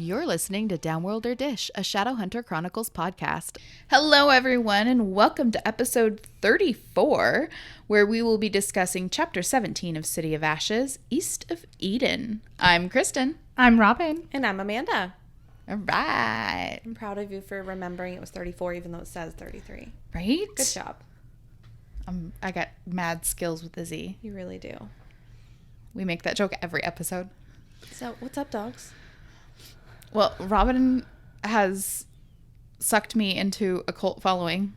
You're listening to Downworlder Dish, a Shadowhunter Chronicles podcast. Hello, everyone, and welcome to episode 34, where we will be discussing Chapter 17 of City of Ashes, East of Eden. I'm Kristen. I'm Robin. And I'm Amanda. All right. I'm proud of you for remembering it was 34, even though it says 33. Right? Good job. I got mad skills with the Z. You really do. We make that joke every episode. So, what's up, dogs? Well, Robin has sucked me into a cult following.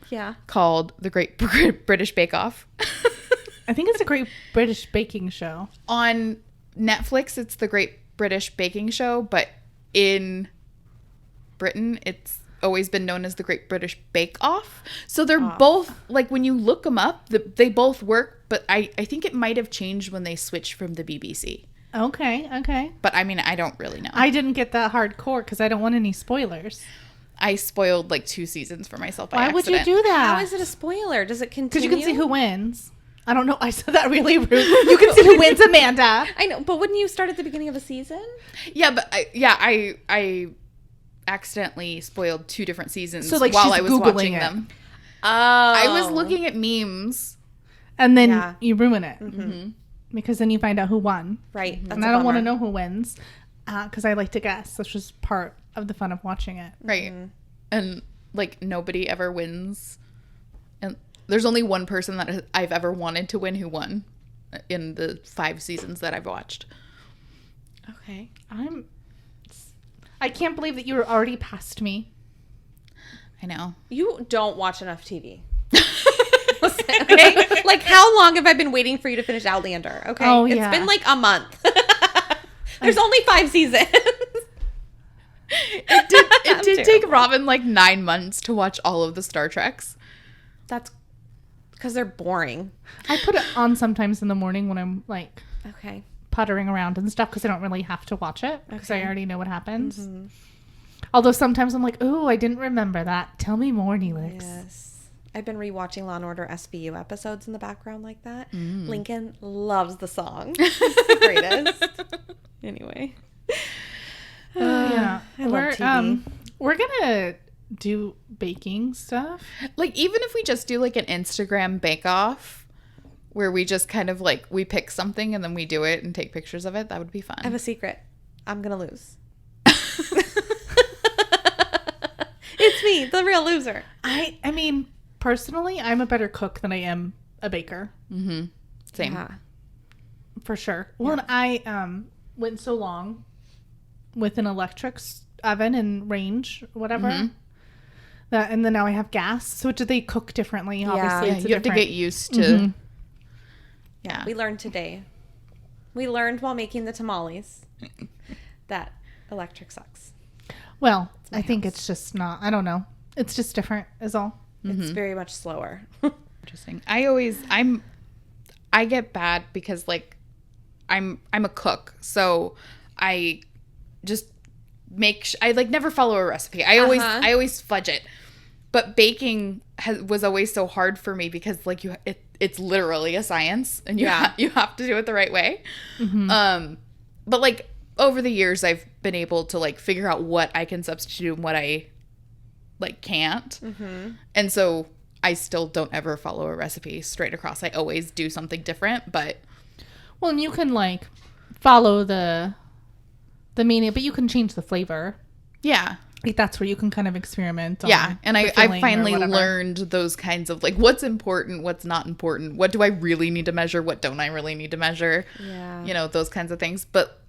Yeah. Called The Great British Bake Off. I think it's a Great British Baking Show. On Netflix, it's The Great British Baking Show, but in Britain, it's always been known as The Great British Bake Off. So they're both, like, when you look them up, they both work, but I think it might have changed when they switched from the BBC. Okay. But, I mean, I don't really know. I didn't get that hardcore because I don't want any spoilers. I spoiled, like, 2 seasons for myself by Why accident. would you do that? How is it a spoiler? Does it continue? Because you can see who wins. I don't know. I said that really rude. You can see who wins, Amanda. I know, but wouldn't you start at the beginning of a season? Yeah, but I accidentally spoiled 2 different seasons so, like, while she's I was Googling watching it. them. Oh. I was looking at memes. And then you ruin it. Mm-hmm. Because then you find out who won. Right. That's and I don't want to know who wins. Because I like to guess. That's just part of the fun of watching it. Right. Mm-hmm. And, like, nobody ever wins. And there's only one person that I've ever wanted to win who won in the 5 seasons that I've watched. Okay. I can't believe that you were already past me. I know. You don't watch enough TV. Okay? Like, how long have I been waiting for you to finish Outlander? Okay. Oh, It's yeah. been like a month. There's only 5 seasons. It did take Robin like 9 months to watch all of the Star Treks. That's because they're boring. I put it on sometimes in the morning when I'm like Okay. puttering around and stuff because I don't really have to watch it because I Okay. already know what happens. Mm-hmm. Although sometimes I'm like, oh, I didn't remember that. Tell me more, Neelix. Yes. I've been rewatching Law & Order SVU episodes in the background like that. Lincoln loves the song. It's the greatest. Anyway. Yeah. I love TV. We're gonna do baking stuff. Like, even if we just do like an Instagram bake-off where we just kind of like, we pick something and then we do it and take pictures of it, that would be fun. I have a secret. I'm going to lose. It's me, the real loser. I mean, personally, I'm a better cook than I am a baker. Mm-hmm. Same. Yeah. For sure. Well, and I went so long with an electric oven and range, whatever. Mm-hmm. That, and then now I have gas. So do they cook differently? Obviously, Yeah, it's you have to get used to. Mm-hmm. Yeah. We learned today. We learned while making the tamales that electric sucks. Well, I think it's just not. I don't know. It's just different, is all. It's very much slower. Interesting. I get bad because like I'm a cook, so I just I like never follow a recipe. I always fudge it. But baking was always so hard for me because like it's literally a science and you have to do it the right way. Mm-hmm. But like over the years I've been able to like figure out what I can substitute and what I like can't. Mm-hmm. And so I still don't ever follow a recipe straight across. I always do something different, but Well, and you can like follow the meaning, but you can change the flavor. yeah. Like that's where you can kind of experiment on And the I filling or finally whatever. learned those kinds of like what's important, what's not important, what do I really need to measure, what don't I really need to measure, Yeah. you know, those kinds of things. But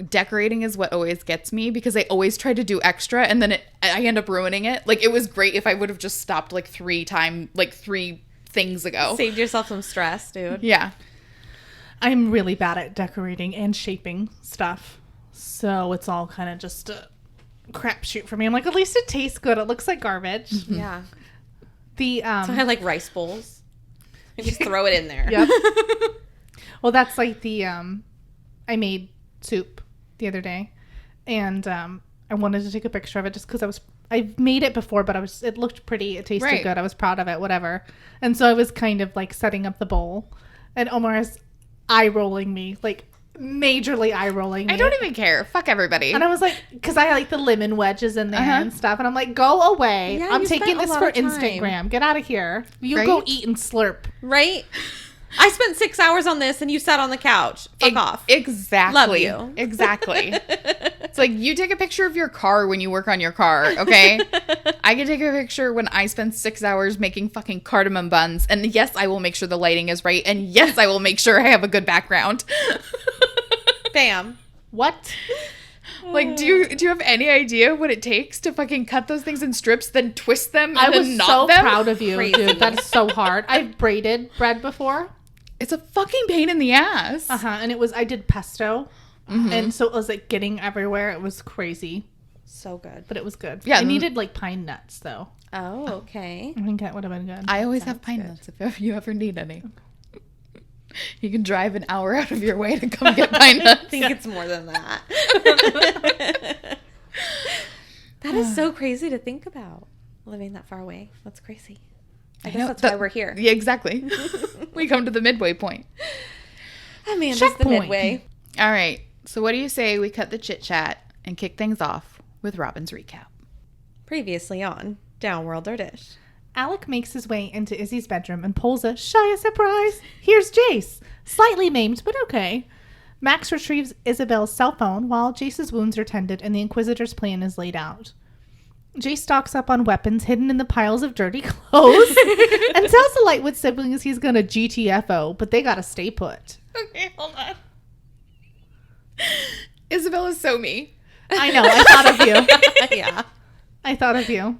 decorating is what always gets me because I always try to do extra and then I end up ruining it. Like it was great if I would have just stopped like 3 things ago. Saved yourself some stress, dude. Yeah. I'm really bad at decorating and shaping stuff. So it's all kind of just a crapshoot for me. I'm like, at least it tastes good. It looks like garbage. Yeah. The So I like rice bowls. You just throw it in there. Yep. Well, that's like the I made soup the other day, and I wanted to take a picture of it just because I've made it before, but it looked pretty. It tasted good. I was proud of it, whatever. And so I was kind of like setting up the bowl, and Omar is eye rolling me like, majorly eye rolling. I don't even care. Fuck everybody. And I was like, because I like the lemon wedges in there and stuff. And I'm like, go away. Yeah, I'm you taking spent a this lot for of time. Instagram. Get out of here. You Right? go eat and slurp. Right? I spent 6 hours on this and you sat on the couch. Fuck off. Exactly. Love you. Exactly. It's like you take a picture of your car when you work on your car, okay? I can take a picture when I spend 6 hours making fucking cardamom buns. And yes, I will make sure the lighting is right. And yes, I will make sure I have a good background. Bam. What? Like, do you have any idea what it takes to fucking cut those things in strips, then twist them and I then was knot so them? proud of you, Crazy. dude. That is so hard. I've braided bread before. It's a fucking pain in the ass. And I did pesto. And so it was like getting everywhere. It was crazy, So good. but it was good. Yeah, I needed like pine nuts though. Oh, okay. I think that would have been good. I always have pine nuts if you ever need any. You can drive an hour out of your way to come get pine I nuts. think it's more than that. That is so crazy to think about. Living that far away. That's crazy. I guess that's why we're here. Yeah, exactly. We come to the midway point. Amanda's the Checkpoint. midway. All right. So what do you say we cut the chit chat and kick things off with Robin's recap? Previously on Downworlder Dish. Alec makes his way into Izzy's bedroom and pulls a shy surprise. Here's Jace, slightly maimed, but okay. Max retrieves Isabel's cell phone while Jace's wounds are tended and the Inquisitor's plan is laid out. Jace stocks up on weapons hidden in the piles of dirty clothes and tells the Lightwood siblings he's gonna GTFO, but they gotta stay put. Okay, hold on. Isabel is so me. I know, I thought of you. Yeah. I thought of you.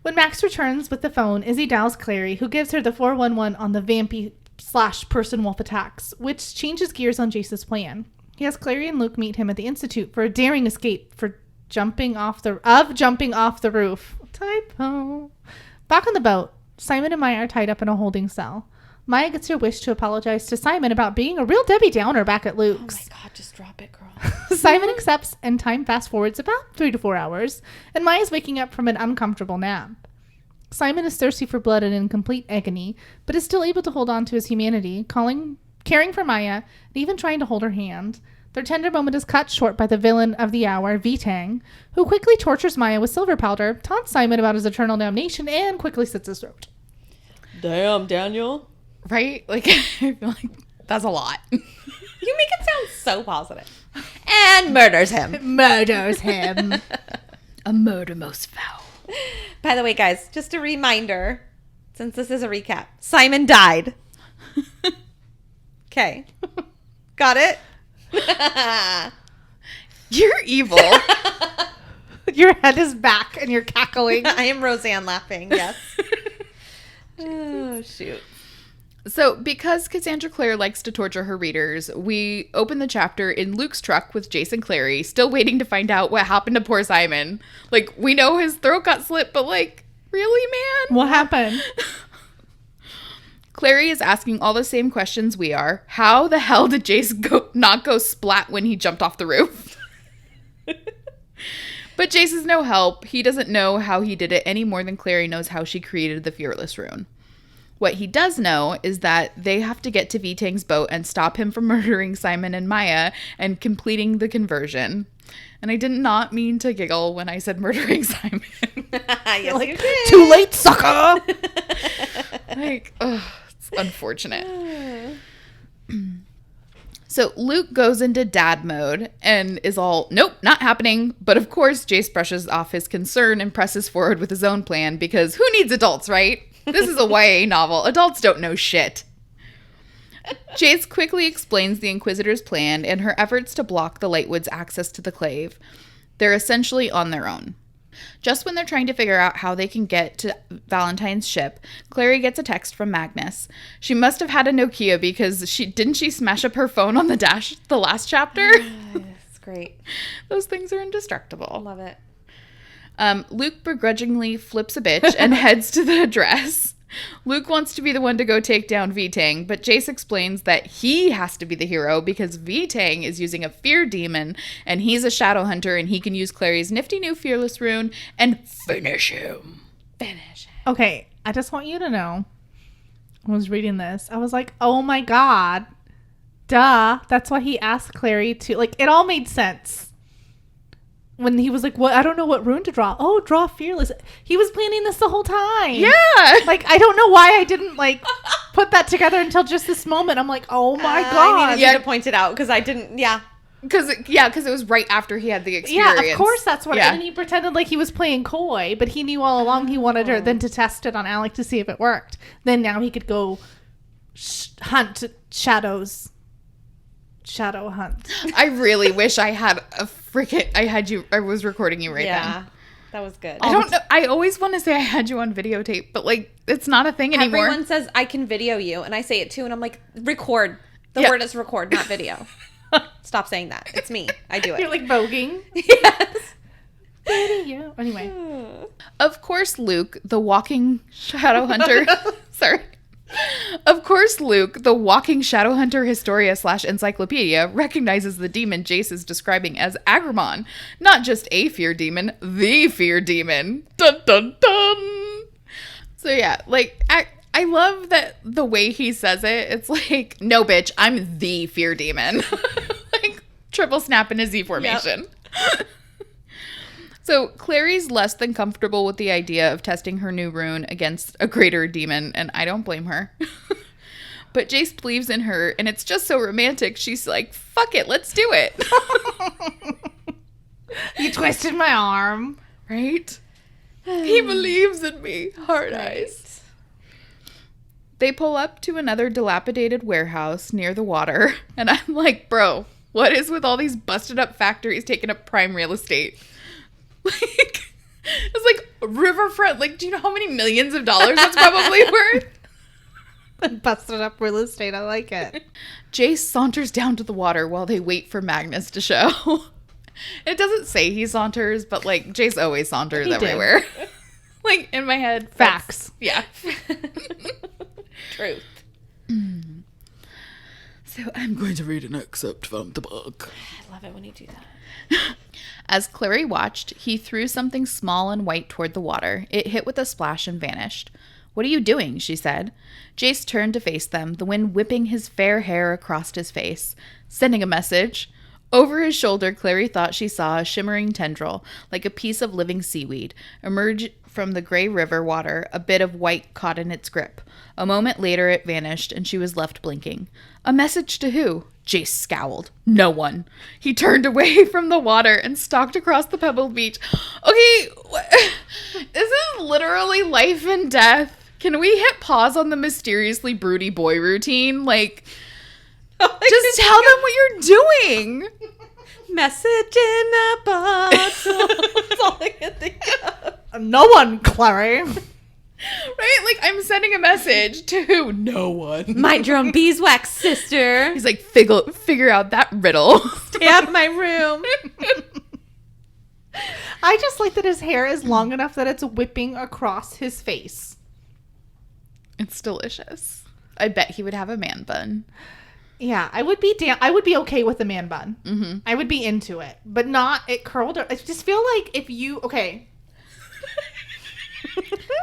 When Max returns with the phone, Izzy dials Clary, who gives her the 411 on the vampy/person wolf attacks, which changes gears on Jace's plan. He has Clary and Luke meet him at the Institute for a daring escape for jumping off the roof. Typo. Back on the boat, Simon and Maya are tied up in a holding cell. Maya gets her wish to apologize to Simon about being a real Debbie Downer back at Luke's. Oh my God, just drop it, girl. Simon accepts, and time fast forwards about 3 to 4 hours, and Maya's waking up from an uncomfortable nap. Simon is thirsty for blood and in complete agony, but is still able to hold on to his humanity, caring for Maya, and even trying to hold her hand. Their tender moment is cut short by the villain of the hour, V-Tang, who quickly tortures Maya with silver powder, taunts Simon about his eternal damnation, and quickly slits his throat. Damn, Daniel. Right? Like, I feel like that's a lot. You make it sound so positive. And murders him. Murders him. A murder most foul. By the way, guys, just a reminder, since this is a recap, Simon died. Okay. Got it? You're evil. Your head is back, and you're cackling. I am Roseanne laughing, yes. Oh, shoot. So, because Cassandra Clare likes to torture her readers, we open the chapter in Luke's truck with Jason Clary, still waiting to find out what happened to poor Simon. Like, we know his throat got slit, but like, really, man? What happened? Clary is asking all the same questions we are. How the hell did Jace not go splat when he jumped off the roof? But Jace is no help. He doesn't know how he did it any more than Clary knows how she created the Fearless Rune. What he does know is that they have to get to V-Tang's boat and stop him from murdering Simon and Maya and completing the conversion. And I did not mean to giggle when I said murdering Simon. Yes, Like, you did. too late, sucker! Like, ugh, it's unfortunate. So Luke goes into dad mode and is all, nope, not happening. But of course, Jace brushes off his concern and presses forward with his own plan because who needs adults, right? This is a YA novel. Adults don't know shit. Jace quickly explains the Inquisitor's plan and her efforts to block the Lightwood's access to the Clave. They're essentially on their own. Just when they're trying to figure out how they can get to Valentine's ship, Clary gets a text from Magnus. She must have had a Nokia because didn't she smash up her phone on the dash the last chapter? It's great. Those things are indestructible. Love it. Luke begrudgingly flips a bitch and heads to the address. Luke wants to be the one to go take down V-Tang, but Jace explains that he has to be the hero because V-Tang is using a fear demon and he's a Shadowhunter and he can use Clary's nifty new Fearless Rune and finish him. Finish. Okay, I just want you to know, when I was reading this, I was like, oh my god, Duh. That's why he asked Clary to, like, it all made sense. When he was like, "What? I don't know what rune to draw." Oh, draw fearless. He was planning this the whole time. Yeah. Like, I don't know why I didn't, like, put that together until just this moment. I'm like, oh my God. I needed you to point it out because I didn't, Because it was right after he had the experience. Yeah, of course that's what. Yeah. And he pretended like he was playing coy, but he knew all along he wanted her then to test it on Alec to see if it worked. Then now he could go hunt shadows. Shadow hunt. I really wish I had I was recording you right then. That was good. I don't know. I always want to say I had you on videotape, but like it's not a thing anymore. Everyone says I can video you, and I say it too, and I'm like, record. The word is record, not video. Stop saying that. It's me. I do it. You're like voguing. Yes. Video. Anyway. Of course, Luke, the walking shadow hunter. Sorry. Of course, Luke, the walking shadow hunter Historia / encyclopedia, recognizes the demon Jace is describing as Agramon. Not just a fear demon, the fear demon. Dun dun dun. So yeah, like I love that the way he says it. It's like, no, bitch, I'm the fear demon. Like triple snap in a Z formation. Yep. So Clary's less than comfortable with the idea of testing her new rune against a greater demon, and I don't blame her. But Jace believes in her, and it's just so romantic. She's like, fuck it, let's do it. You twisted my arm. Right? He believes in me. Hard eyes. They pull up to another dilapidated warehouse near the water, and I'm like, bro, what is with all these busted up factories taking up prime real estate? Like, it's like riverfront. Like, do you know how many millions of dollars that's probably worth? Busted up real estate. I like it. Jace saunters down to the water while they wait for Magnus to show. It doesn't say he saunters, but like Jace always saunters everywhere. Like in my head, facts. Yeah. Truth. So I'm going to read an excerpt from the book. I love it when you do that. As Clary watched, he threw something small and white toward the water. It hit with a splash and vanished. "What are you doing?" she said. Jace turned to face them, the wind whipping his fair hair across his face. "Sending a message." Over his shoulder, Clary thought she saw a shimmering tendril, like a piece of living seaweed, emerge from the gray river water, a bit of white caught in its grip. A moment later, it vanished, and she was left blinking. A message to who? Jace scowled. No one. He turned away from the water and stalked across the pebbled beach. Okay, this is literally life and death. Can we hit pause on the mysteriously broody boy routine? Like, just tell them what you're doing. Message in a bottle. That's all I can think of. No one, Clary. Right? Like, I'm sending a message to who? No one. Mind your own beeswax, sister. He's like, figure out that riddle. Stay out of my room. I just like that his hair is long enough that it's whipping across his face. It's delicious. I bet he would have a man bun. Yeah, I would be okay with a man bun. Mm-hmm. I would be into it, but not it curled. I just feel like if you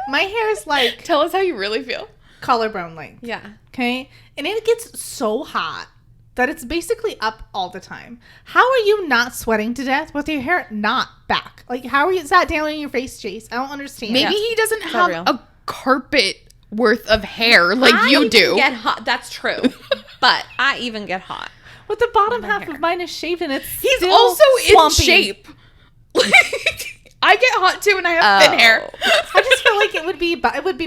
my hair is like, tell us how you really feel. Collarbone length. Yeah. Okay, and it gets so hot that it's basically up all the time. How are you not sweating to death with your hair not back? Like, how are you? Is that down on your face, Jace? I don't understand. Maybe he doesn't have a carpet worth of hair like you do. Get hot. That's true. But I even get hot. But the bottom half of mine is shaved and he's still also swampy. in shape. Like, I get hot too and I have thin hair. I just feel like it would be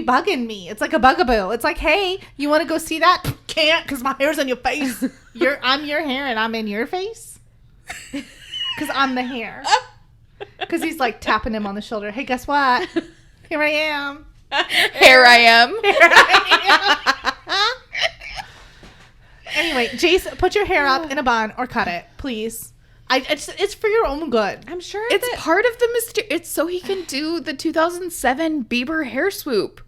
bugging me. It's like a bugaboo. It's like, hey, you want to go see that? Can't, because my hair's on your face. I'm your hair and I'm in your face. Because I'm the hair. Because he's like tapping him on the shoulder. Hey, guess what? Here I am. Here I am. Anyway, Jace, put your hair up in a bun or cut it, please. It's for your own good. I'm sure it's part of the mystery. It's so he can do the 2007 Bieber hair swoop.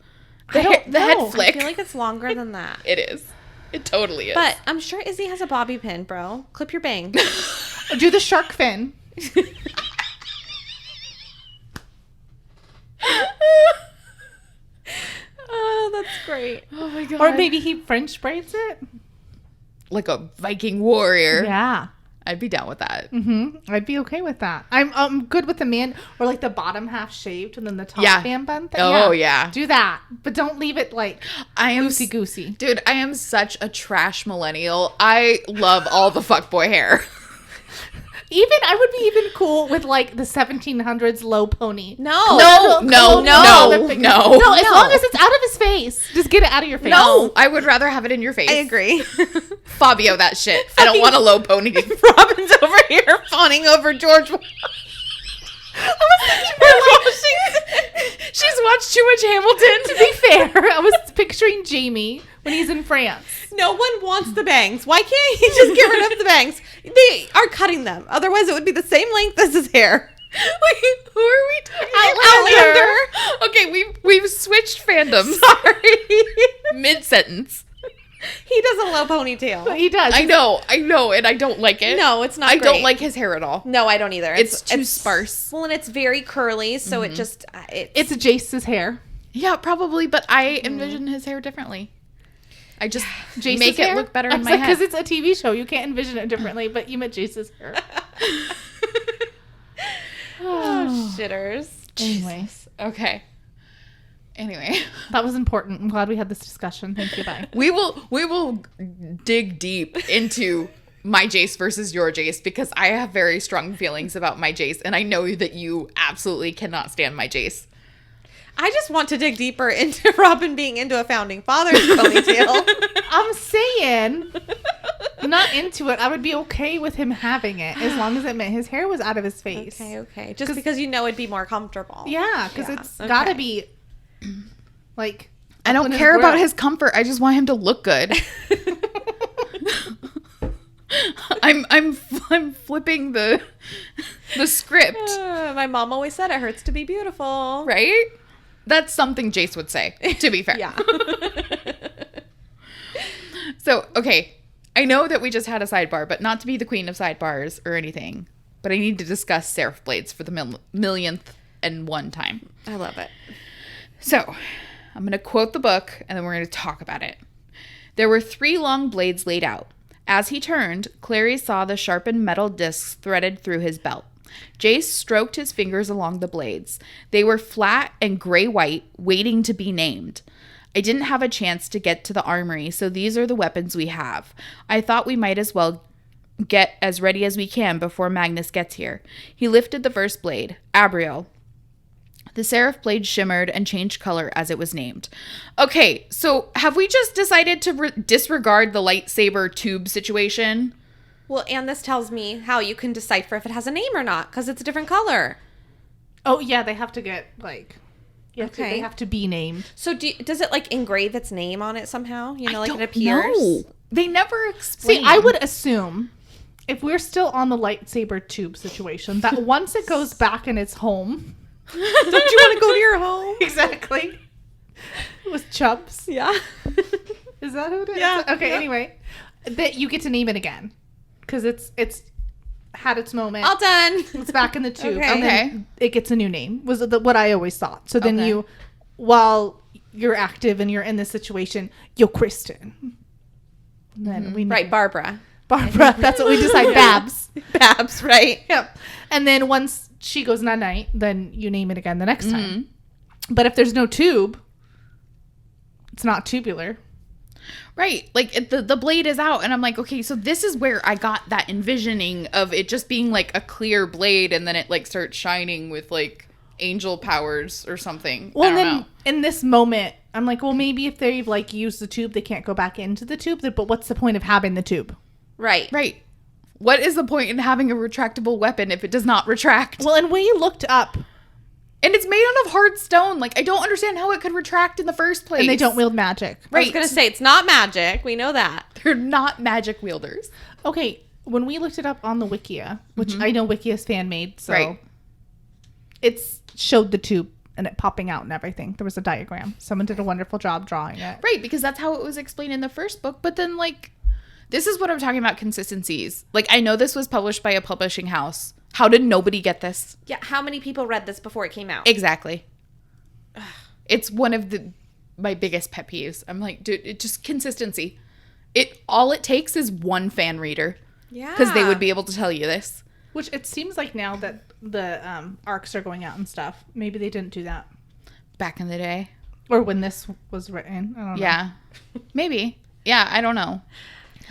The head flick. I feel like it's longer than that. It is. It totally is. But I'm sure Izzy has a bobby pin, bro. Clip your bang. Do the shark fin. Oh, that's great. Oh my god. Or maybe he French braids it. like a Viking warrior. Yeah. I'd be down with that. I'd be okay with that. I'm good with the man, or like the bottom half shaved and then the top man bun thing. Oh, yeah. Do that. But don't leave it like loosey-goosey. Dude, I am such a trash millennial. I love all the fuckboy hair. I would be even cool with like the 1700s low pony. No, as long as it's out of his face. Just get it out of your face. No, I would rather have it in your face. I agree. Fabio, that shit. I don't want a low pony. Robin's over here fawning over George. She's watched too much Hamilton. To be fair, I was picturing Jamie when he's in France. No one wants the bangs. Why can't he just get rid of the bangs? They are cutting them. Otherwise, it would be the same length as his hair. Wait, who are we talking Outlander. about? Okay, we've switched fandoms. Sorry. Mid-sentence. He does a low ponytail. He does. I know, and I don't like it. No, it's not I great. don't like his hair at all. No, I don't either. It's too sparse. Well, and it's very curly, so it just... It's Jace's hair. Yeah, probably, but I envision his hair differently. I just Jace's make hair? it look better in my head. Because it's a TV show. You can't envision it differently, but you meant Jace's hair. Oh, shitters. Anyway. Okay. Anyway. That was important. I'm glad we had this discussion. Thank you. Bye. We will dig deep into my Jace versus your Jace because I have very strong feelings about my Jace, and I know that you absolutely cannot stand my Jace. I just want to dig deeper into Robin being into a founding father's ponytail. I'm saying, not into it. I would be okay with him having it as long as it meant his hair was out of his face. Okay. Just because you know it'd be more comfortable. Yeah, because it's gotta be like. I don't care about his comfort. I just want him to look good. I'm flipping the script. My mom always said it hurts to be beautiful. Right? That's something Jace would say, to be fair. Yeah. So, okay. I know that we just had a sidebar, but not to be the queen of sidebars or anything. But I need to discuss Seraph Blades for the millionth and one time. I love it. So, I'm going to quote the book, and then we're going to talk about it. There were 3 long blades laid out. As he turned, Clary saw the sharpened metal discs threaded through his belt. Jace stroked his fingers along the blades. They were flat and gray-white, waiting to be named. I didn't have a chance to get to the armory, so these are the weapons we have. I thought we might as well get as ready as we can before Magnus gets here. He lifted the first blade, Abriel. The seraph blade shimmered and changed color as it was named. Okay, so have we just decided to disregard the lightsaber tube situation? Well, and this tells me how you can decipher if it has a name or not, because it's a different color. Oh, yeah, they have to get, like... Okay. They have to be named. So does it, like, engrave its name on it somehow? You know, like it appears? No. They never explain. See, I would assume, if we're still on the lightsaber tube situation, that once it goes back in its home... Don't you want to go to your home? Exactly. With Chubbs. Yeah. Is that who it is? Yeah. Okay, yeah. anyway. That you get to name it again. Because it's had its moment. All done. It's back in the tube. Okay. And then it gets a new name. Was what I always thought. So then you, while you're active and you're in this situation, you're Kristen. Then we Right, Barbara. Barbara. That's what we decide. Babs. Babs, right. Yep. And then once she goes night-night, then you name it again the next time. But if there's no tube, it's not tubular. Right. Like, the blade is out, and I'm like, okay, so this is where I got that envisioning of it just being, like, a clear blade, and then it, like, starts shining with, like, angel powers or something. Well, I don't then know. in this moment, I'm like, well, maybe if they've, like, used the tube, they can't go back into the tube. But what's the point of having the tube? Right. Right. What is the point in having a retractable weapon if it does not retract? Well, and we looked up. And it's made out of hard stone. Like, I don't understand how it could retract in the first place. And they don't wield magic. I was going to say, it's not magic. We know that. They're not magic wielders. Okay, when we looked it up on the Wikia, which I know Wikia's fan-made, so it's showed the tube and it popping out and everything. There was a diagram. Someone did a wonderful job drawing it. Right, because that's how it was explained in the first book. But then, like, this is what I'm talking about, consistencies. Like, I know this was published by a publishing house. How did nobody get this? Yeah, how many people read this before it came out? Exactly. It's one of my biggest pet peeves. I'm like, dude, it's just consistency. all it takes is one fan reader. Yeah. Because they would be able to tell you this. Which it seems like now that the arcs are going out and stuff, maybe they didn't do that. Back in the day. Or when this was written. I don't know. Yeah. Maybe. Yeah, I don't know.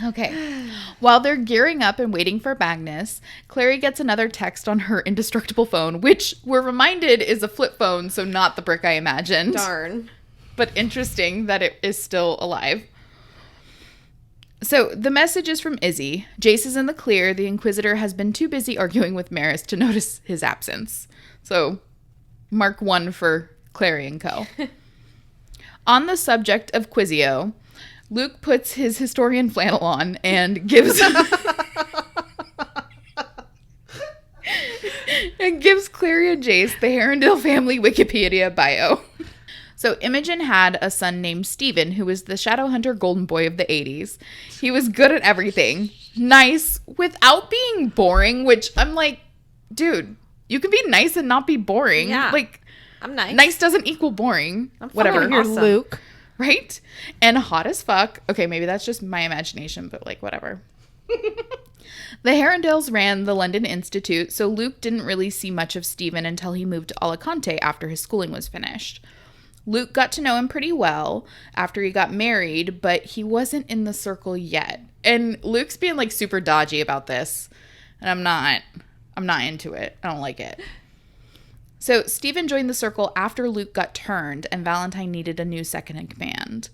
Okay. While they're gearing up and waiting for Magnus, Clary gets another text on her indestructible phone, which we're reminded is a flip phone, so not the brick I imagined. Darn. But interesting that it is still alive. So the message is from Izzy. Jace is in the clear. The Inquisitor has been too busy arguing with Maris to notice his absence. So mark 1 for Clary and co. On the subject of Quizio, Luke puts his historian flannel on and gives Clary and Jace the Herondale family Wikipedia bio. So Imogen had a son named Steven, who was the Shadowhunter golden boy of the 80s. He was good at everything. Nice without being boring, which I'm like, dude, you can be nice and not be boring. Yeah. Like, I'm nice. Nice doesn't equal boring. Whatever. You're Awesome. Luke. Right? And hot as fuck. Okay, maybe that's just my imagination, but like, whatever. The Herondales ran the London Institute, so Luke didn't really see much of Stephen until he moved to Alicante after his schooling was finished. Luke got to know him pretty well after he got married, but he wasn't in the circle yet. And Luke's being like super dodgy about this. And I'm not into it. I don't like it. So Stephen joined the circle after Luke got turned and Valentine needed a new second in command.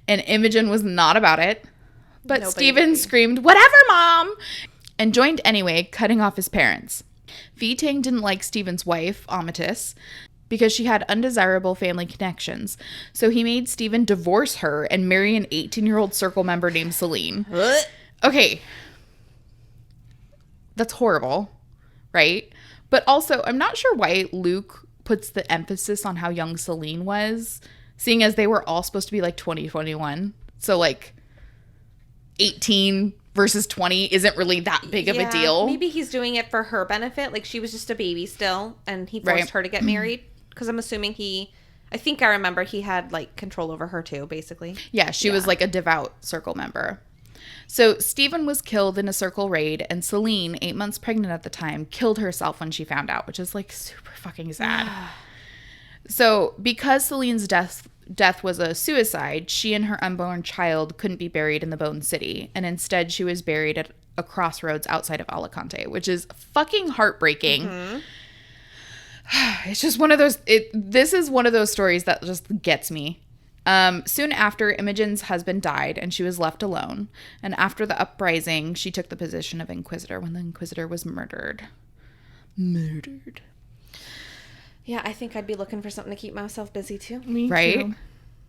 And Imogen was not about it. But Nobody Stephen would be. screamed, "Whatever, Mom!" and joined anyway, cutting off his parents. Vitang didn't like Stephen's wife, Amatis, because she had undesirable family connections. So he made Stephen divorce her and marry an 18-year-old circle member named Celine. Okay. That's horrible, right? But also, I'm not sure why Luke puts the emphasis on how young Celine was, seeing as they were all supposed to be like 20, 21. So like 18 versus 20 isn't really that big of a deal. Maybe he's doing it for her benefit. Like she was just a baby still and he forced her to get married. Because I'm assuming I think I remember he had like control over her too, basically. Yeah, she was like a devout circle member. So Stephen was killed in a circle raid, and Celine, 8 months pregnant at the time, killed herself when she found out, which is like super fucking sad. So because Celine's death was a suicide, she and her unborn child couldn't be buried in the Bone City, and instead she was buried at a crossroads outside of Alicante, which is fucking heartbreaking. Mm-hmm. It's just one of those, this is one of those stories that just gets me. Soon after, Imogen's husband died and she was left alone. And after the uprising, she took the position of Inquisitor when the Inquisitor was murdered. Yeah, I think I'd be looking for something to keep myself busy too. Me right? too.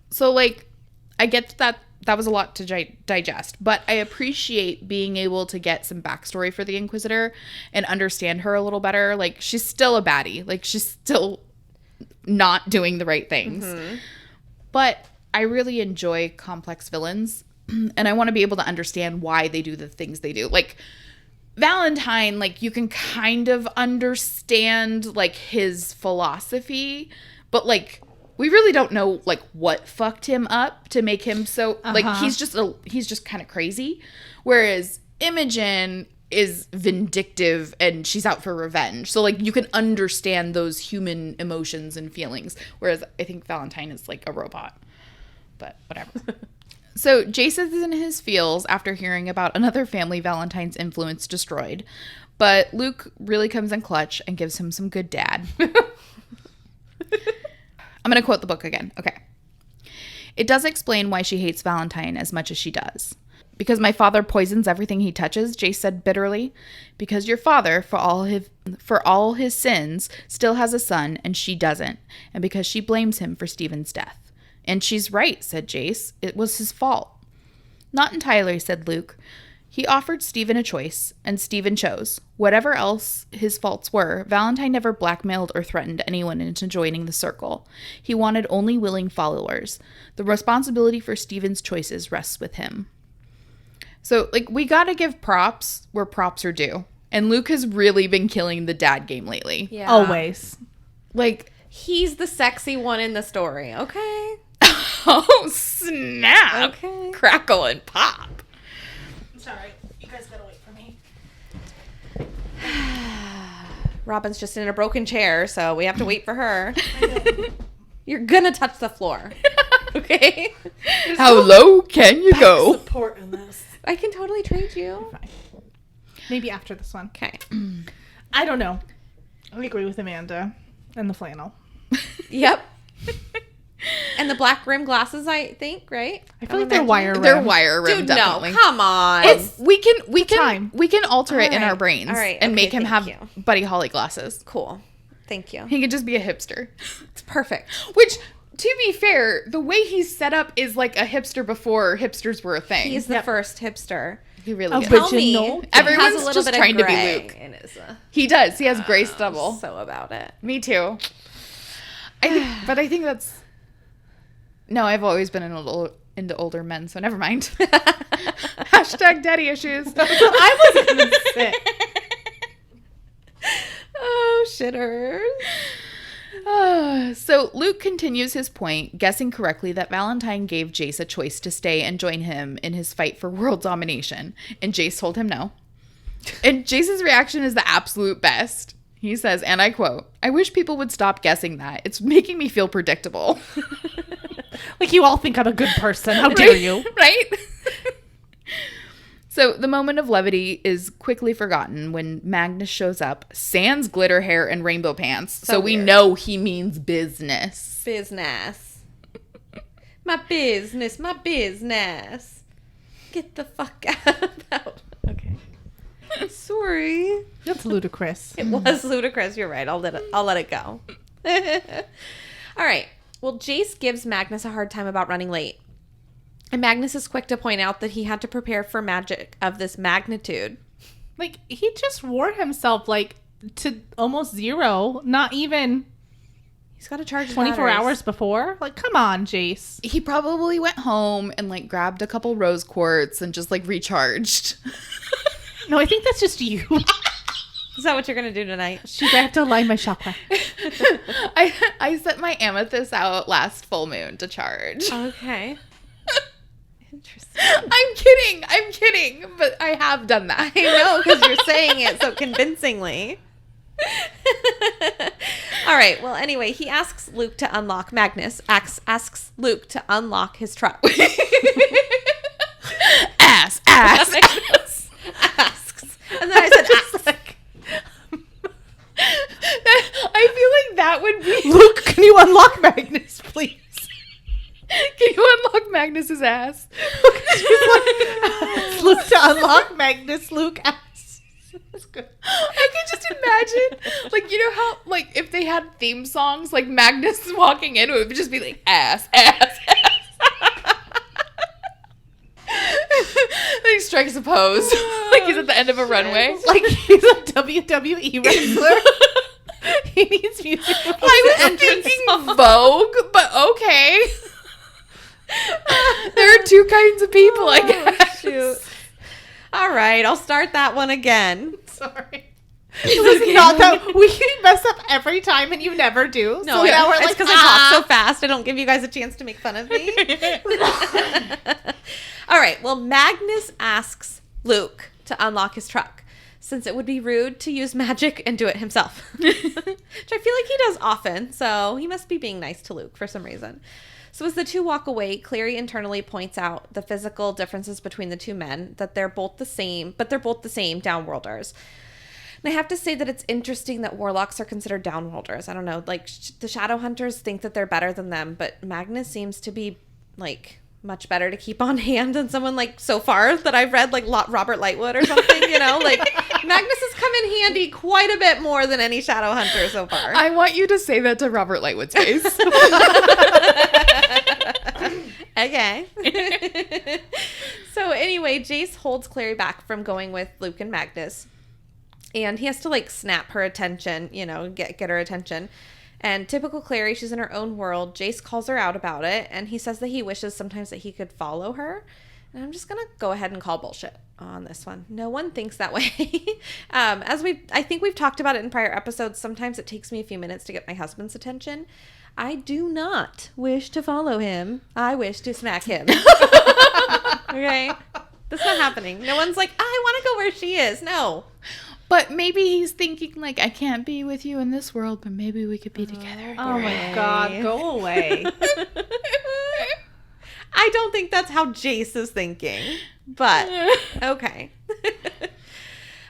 So, like, I get that was a lot to digest, but I appreciate being able to get some backstory for the Inquisitor and understand her a little better. Like, she's still a baddie. Like, she's still not doing the right things. Mm-hmm. But I really enjoy complex villains, and I want to be able to understand why they do the things they do. Like, Valentine, like, you can kind of understand, like, his philosophy, but, like, we really don't know, like, what fucked him up to make him so, like, he's just kind of crazy. Whereas Imogen is vindictive and she's out for revenge. So, like, you can understand those human emotions and feelings. Whereas I think Valentine is, like, a robot. But whatever. So Jace is in his feels after hearing about another family Valentine's influence destroyed. But Luke really comes in clutch and gives him some good dad. I'm going to quote the book again. Okay. It does explain why she hates Valentine as much as she does. Because my father poisons everything he touches, Jace said bitterly. Because your father, for all his sins, still has a son and she doesn't. And because she blames him for Stephen's death. And she's right, said Jace. It was his fault. Not entirely, said Luke. He offered Stephen a choice, and Stephen chose. Whatever else his faults were, Valentine never blackmailed or threatened anyone into joining the circle. He wanted only willing followers. The responsibility for Stephen's choices rests with him. So, like, we gotta give props where props are due. And Luke has really been killing the dad game lately. Yeah. Always. Like, he's the sexy one in the story, okay? oh, snap. Okay. Crackle and pop. Sorry, you guys gotta wait for me. Robin's just in a broken chair, so we have to wait for her. You're gonna touch the floor. Okay? How low can you go? Support in this. I can totally trade you. Fine. Maybe after this one. Okay. I don't know. I agree with Amanda and the flannel. Yep. And the black rim glasses, I think, right? I feel like they're wire rim. They're wire rim, Dude, definitely. no, come on. We can alter it in All our right. brains All right. and Okay, make him have thank you. Buddy Holly glasses. Cool. Thank you. He could just be a hipster. It's perfect. Which, to be fair, the way he's set up is like a hipster before hipsters were a thing. He's the first hipster. He really is. Tell me, Original. Everyone's has a little just bit trying of to be gray Luke. in his, He does. He has gray stubble. So about it. Me too. But I think that's... No, I've always been into older men, so never mind. Hashtag daddy issues. I wasn't gonna say. Oh, shitters. So Luke continues his point, guessing correctly that Valentine gave Jace a choice to stay and join him in his fight for world domination, and Jace told him no. And Jace's reaction is the absolute best. He says, and I quote, "I wish people would stop guessing that. It's making me feel predictable." Like, you all think I'm a good person. How dare you? Right? So the moment of levity is quickly forgotten when Magnus shows up, sans glitter hair and rainbow pants. So we weird. know he means business. Business. My business. My business. Get the fuck out. Okay. Sorry. That's ludicrous. It was ludicrous. You're right. I'll let it go. All right. Well, Jace gives Magnus a hard time about running late. And Magnus is quick to point out that he had to prepare for magic of this magnitude. Like, he just wore himself, like, to almost zero. Not even He's got to charge his 24 batteries. hours before. Like, come on, Jace. He probably went home and like grabbed a couple rose quartz and just like recharged. No, I think that's just you. Is that what you're going to do tonight? Shoot, I have to align my chakra. I set my amethyst out last full moon to charge. Okay. Interesting. I'm kidding, but I have done that. I know, because you're saying it so convincingly. All right. Well, anyway, he asks Luke to unlock Magnus. Asks Luke to unlock his truck. Ass. Asks. And then I said ask. I feel like that would be... Luke, can you unlock Magnus, please? Can you unlock Magnus's ass? Luke to unlock Magnus, Luke asks. That's good. I could just imagine, like, you know how, like, if they had theme songs, like, Magnus walking in, it would just be like, ass. Then he strikes a pose, like he's at the end of a runway. Like, he's a WWE wrestler. He needs music. I was thinking Vogue, but okay. There are two kinds of people, I guess. Shoot. All right, I'll start that one again. Sorry. This is not that we mess up every time and you never do. No, so now we're it's like, because I talk so fast. I don't give you guys a chance to make fun of me. All right. Well, Magnus asks Luke to unlock his truck, since it would be rude to use magic and do it himself, which I feel like he does often. So he must be being nice to Luke for some reason. So as the two walk away, Clary internally points out the physical differences between the two men, that they're both the same, but they're both the same Downworlders. And I have to say that it's interesting that warlocks are considered Downworlders. I don't know, like the Shadowhunters think that they're better than them, but Magnus seems to be like much better to keep on hand than someone like so far that I've read, like Robert Lightwood or something, you know, like Magnus has come in handy quite a bit more than any Shadowhunter so far. I want you to say that to Robert Lightwood's face. Okay. So anyway, Jace holds Clary back from going with Luke and Magnus. And he has to like snap her attention, you know, get her attention. And typical Clary, she's in her own world. Jace calls her out about it. And he says that he wishes sometimes that he could follow her. And I'm just going to go ahead and call bullshit on this one. No one thinks that way. I think we've talked about it in prior episodes. Sometimes it takes me a few minutes to get my husband's attention. I do not wish to follow him. I wish to smack him. Okay? That's not happening. No one's like, I want to go where she is. No. But maybe he's thinking, like, I can't be with you in this world, but maybe we could be together. Oh my God, go away. I don't think that's how Jace is thinking, but okay.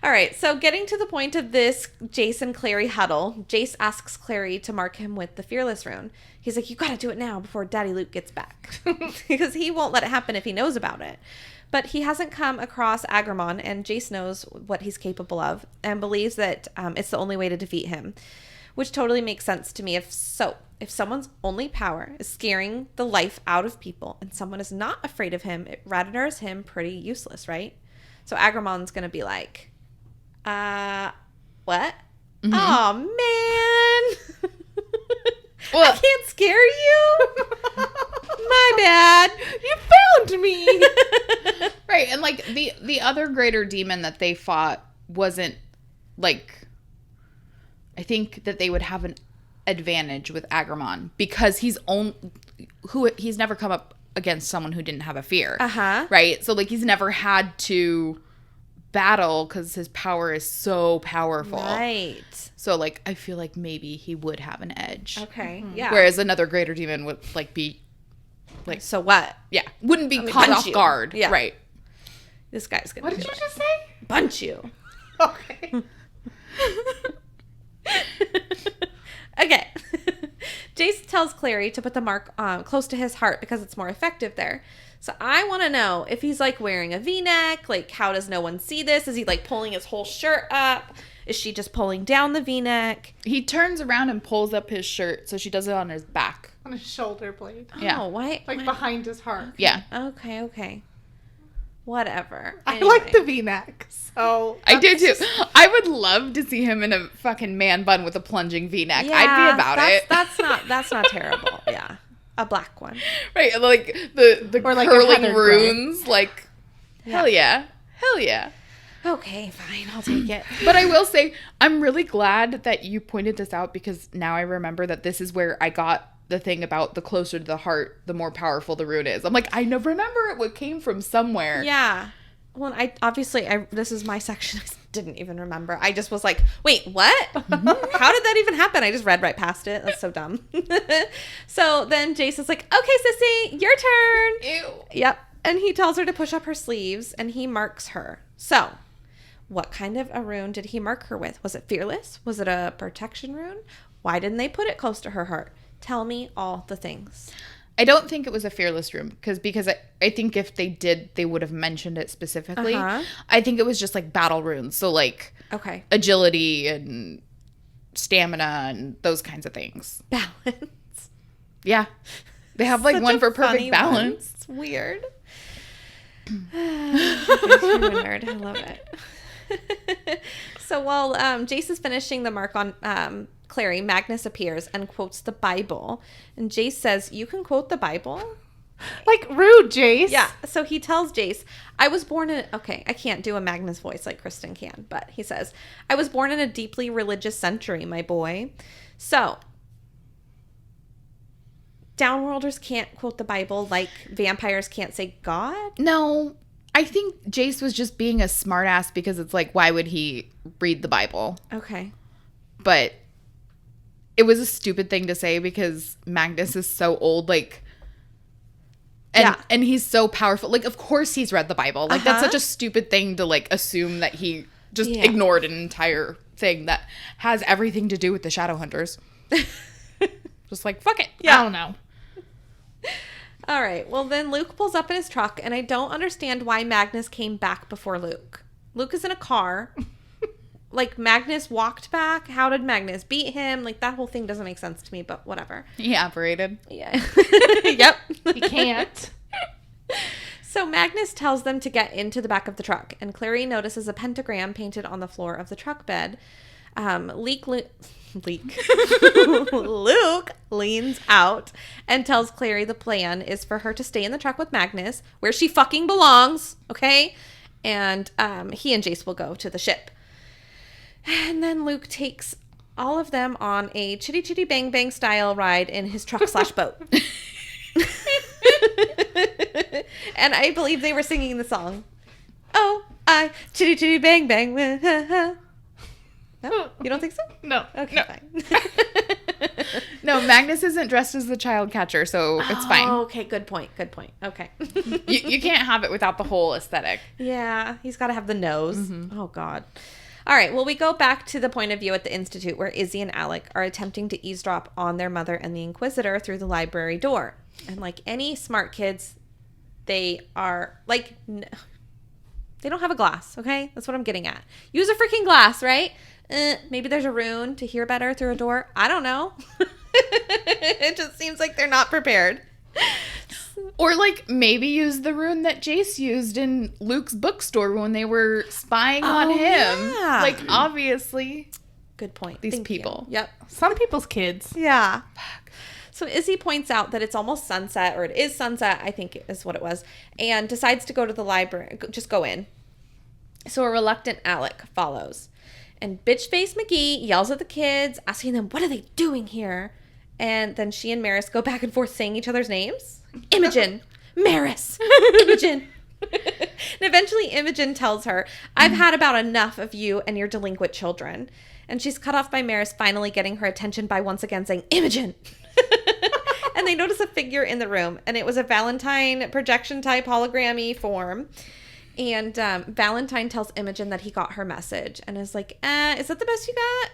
All right, so getting to the point of this Jace and Clary huddle, Jace asks Clary to mark him with the Fearless rune. He's like, you got to do it now before Daddy Luke gets back, because he won't let it happen if he knows about it. But he hasn't come across Agramon, and Jace knows what he's capable of and believes that it's the only way to defeat him, which totally makes sense to me. If someone's only power is scaring the life out of people and someone is not afraid of him, it renders him pretty useless, right? So Agramon's going to be like, what? Mm-hmm. Oh, man. Well, I can't scare you. My bad. You found me. Right. And like the other greater demon that they fought wasn't like, I think that they would have an advantage with Agramon because he's never come up against someone who didn't have a fear. Uh-huh. Right. So like he's never had to battle because his power is so powerful. Right. So like I feel like maybe he would have an edge. Okay. Mm-hmm. Yeah. Whereas another greater demon would like be like, so what? Yeah. Wouldn't be caught off guard. Yeah. Right. This guy's gonna. What did you just say? Bunch you. Okay. Okay. Jace tells Clary to put the mark close to his heart because it's more effective there. So I want to know if he's like wearing a V-neck, like how does no one see this? Is he like pulling his whole shirt up? Is she just pulling down the V-neck? He turns around and pulls up his shirt, so she does it on his back. On his shoulder blade. Yeah. Oh, why? Like behind his heart. Yeah. Okay. Whatever. I like the V-neck, so... I do too. I would love to see him in a fucking man bun with a plunging V-neck. Yeah, I'd be about it. That's not terrible. Yeah. A black one. Right, like the or like curling runes. Like, hell yeah. Hell yeah. Okay, fine. I'll take it. But I will say, I'm really glad that you pointed this out because now I remember that this is where I got the thing about the closer to the heart, the more powerful the rune is. I'm like, I remember it came from somewhere. Yeah. Well, this is my section. I didn't even remember. I just was like, wait, what? How did that even happen? I just read right past it. That's so dumb. So then Jace is like, okay, sissy, your turn. Ew. Yep. And he tells her to push up her sleeves and he marks her. So what kind of a rune did he mark her with? Was it fearless? Was it a protection rune? Why didn't they put it close to her heart? Tell me all the things. I don't think it was a fearless rune because I think if they did, they would have mentioned it specifically. Uh-huh. I think it was just like battle runes. So like agility and stamina and those kinds of things. Balance. Yeah. They have like one for perfect balance. It's weird. I'm a nerd. I love it. So while Jace is finishing the mark on Clary, Magnus appears and quotes the Bible. And Jace says, you can quote the Bible? Like, rude, Jace. Yeah. So he tells Jace, I was born in... Okay, I can't do a Magnus voice like Kristen can, but he says, I was born in a deeply religious century, my boy. So, Downworlders can't quote the Bible like vampires can't say God? No. I think Jace was just being a smartass because it's like, why would he read the Bible? Okay. But it was a stupid thing to say because Magnus is so old, like, and he's so powerful. Like, of course he's read the Bible. Like, that's such a stupid thing to, like, assume that he just ignored an entire thing that has everything to do with the Shadowhunters. Just like, fuck it. Yeah. I don't know. All right. Well, then Luke pulls up in his truck, and I don't understand why Magnus came back before Luke. Luke is in a car. Like, Magnus walked back. How did Magnus beat him? Like, that whole thing doesn't make sense to me, but whatever. He apparated. Yeah. Yep. He can't. So Magnus tells them to get into the back of the truck, and Clary notices a pentagram painted on the floor of the truck bed. Luke leans out and tells Clary the plan is for her to stay in the truck with Magnus, where she fucking belongs, okay? And he and Jace will go to the ship. And then Luke takes all of them on a chitty chitty bang bang style ride in his truck / boat. And I believe they were singing the song. I chitty chitty bang bang. No? You don't think so? No. Okay, No. fine. No, Magnus isn't dressed as the child catcher, so it's fine. Okay, good point. Okay. You can't have it without the whole aesthetic. Yeah, he's got to have the nose. Oh, God. All right, well, we go back to the point of view at the Institute where Izzy and Alec are attempting to eavesdrop on their mother and the Inquisitor through the library door. And like any smart kids, they are like, they don't have a glass, okay? That's what I'm getting at. Use a freaking glass, right? Maybe there's a rune to hear better through a door. I don't know. It just seems like they're not prepared. Or like maybe use the rune that Jace used in Luke's bookstore when they were spying on him. Yeah. Like obviously Good point. these Thank you. people. Yep. Some people's kids. Yeah. So Izzy points out that it's almost sunset, or it is sunset, I think is what it was, and decides to go to the library, just go in. So a reluctant Alec follows. And Bitchface McGee yells at the kids, asking them, what are they doing here? And then she and Maris go back and forth saying each other's names. Imogen. Maris. Imogen. And eventually Imogen tells her, I've had about enough of you and your delinquent children. And she's cut off by Maris finally getting her attention by once again saying, Imogen. And they notice a figure in the room. And it was a Valentine projection type hologrammy form. And Valentine tells Imogen that he got her message and is like, is that the best you got?